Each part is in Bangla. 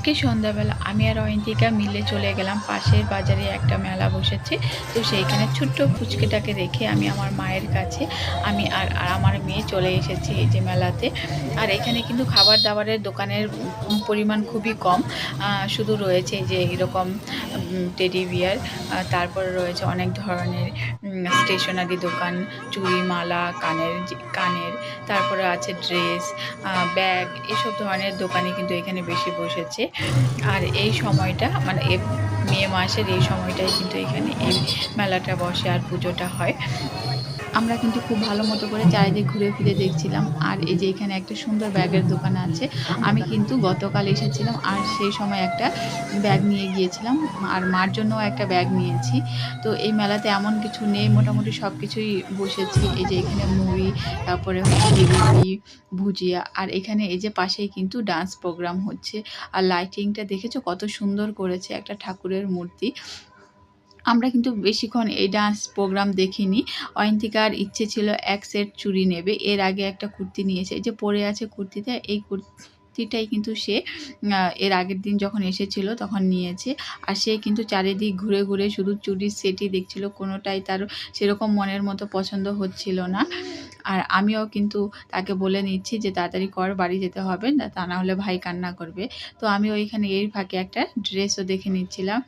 আজকে সন্ধ্যাবেলা আমি আর অয়ন্তিকা মিলে চলে গেলাম পাশের বাজারে। একটা মেলা বসেছে, তো সেইখানে ছোট্ট পুচকেটাকে রেখে আমি আমার মায়ের কাছে আমি আর আমার মেয়ে চলে এসেছি এই যে মেলাতে। আর এখানে কিন্তু খাবার দাবারের দোকানের পরিমাণ খুবই কম। শুধু রয়েছে যে এরকম টেডি বিয়ার, তারপরে রয়েছে অনেক ধরনের স্টেশনারি দোকান, চুড়ি, মালা, কানের, তারপরে আছে ড্রেস, ব্যাগ, এসব ধরনের দোকানে কিন্তু এখানে বেশি বসেছে। আর এই সময়টা মানে মে মাসের এই সময়টাই কিন্তু এখানে এই মেলাটা বসে আর পুজোটা হয়। আমরা কিন্তু খুব ভালো মতো করে চারিদিক ঘুরে ফিরে দেখছিলাম। আর এই যে এখানে একটা সুন্দর ব্যাগের দোকান আছে। আমি কিন্তু গতকাল এসেছিলাম আর সেই সময় একটা ব্যাগ নিয়ে গিয়েছিলাম, আর মার জন্যও একটা ব্যাগ নিয়েছি। তো এই মেলাতে এমন কিছু নেই, মোটামুটি সব কিছুই বসেছি। এই যে এখানে মুড়ি, তারপরে হচ্ছে জিলিপি, ভুজিয়া, আর এখানে এই যে পাশেই কিন্তু ডান্স প্রোগ্রাম হচ্ছে। আর লাইটিংটা দেখেছো কত সুন্দর করেছে, একটা ঠাকুরের মূর্তি। আমরা কিন্তু বেশিক্ষণ এই ডান্স প্রোগ্রাম দেখিনি। অয়ন্তিকার ইচ্ছে ছিল এক সেট চুড়ি নেবে। এর আগে একটা কুর্তি নিয়েছে, এই যে পরে আছে কুর্তিটা, এই কুর্তিটাই কিন্তু সে এর আগের দিন যখন এসেছিল তখন নিয়েছে। আর সে কিন্তু চারিদিক ঘুরে ঘুরে শুধু চুড়ির সেটই দেখছিল, কোনোটাই তার সেরকম মনের মতো পছন্দ হচ্ছিল না। আর আমিও কিন্তু তাকে বলে নিচ্ছি যে তাড়াতাড়ি কর, বাড়ি যেতে হবে না, তা না হলে ভাই কান্না করবে। তো আমি ওইখানে এর ফাঁকে একটা ড্রেসও দেখে নিচ্ছিলাম।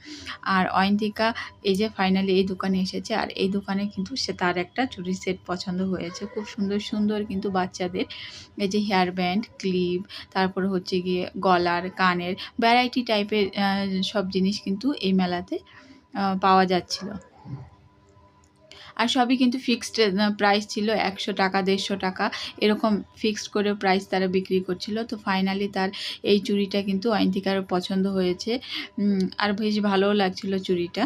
আর অয়ন্তিকা এই যে ফাইনালি এই দোকানে এসেছে, আর এই দোকানে কিন্তু সে তার একটা চুড়ির সেট পছন্দ হয়েছে। খুব সুন্দর সুন্দর কিন্তু বাচ্চাদের এই যে হেয়ার ব্যান্ড, ক্লিপ, তারপরে হচ্ছে গিয়ে গলার, কানের, ভ্যারাইটি টাইপের সব জিনিস কিন্তু এই মেলাতে পাওয়া যাচ্ছিল। আর সবই কিন্তু ফিক্সড প্রাইস ছিল, 100 টাকা, 150 টাকা, এরকম ফিক্সড করে প্রাইস তারা বিক্রি করছিল। তো ফাইনালি তার এই চুড়িটা কিন্তু অয়ন্তিকার পছন্দ হয়েছে, আর বেশ ভালোও লাগছিল চুড়িটা।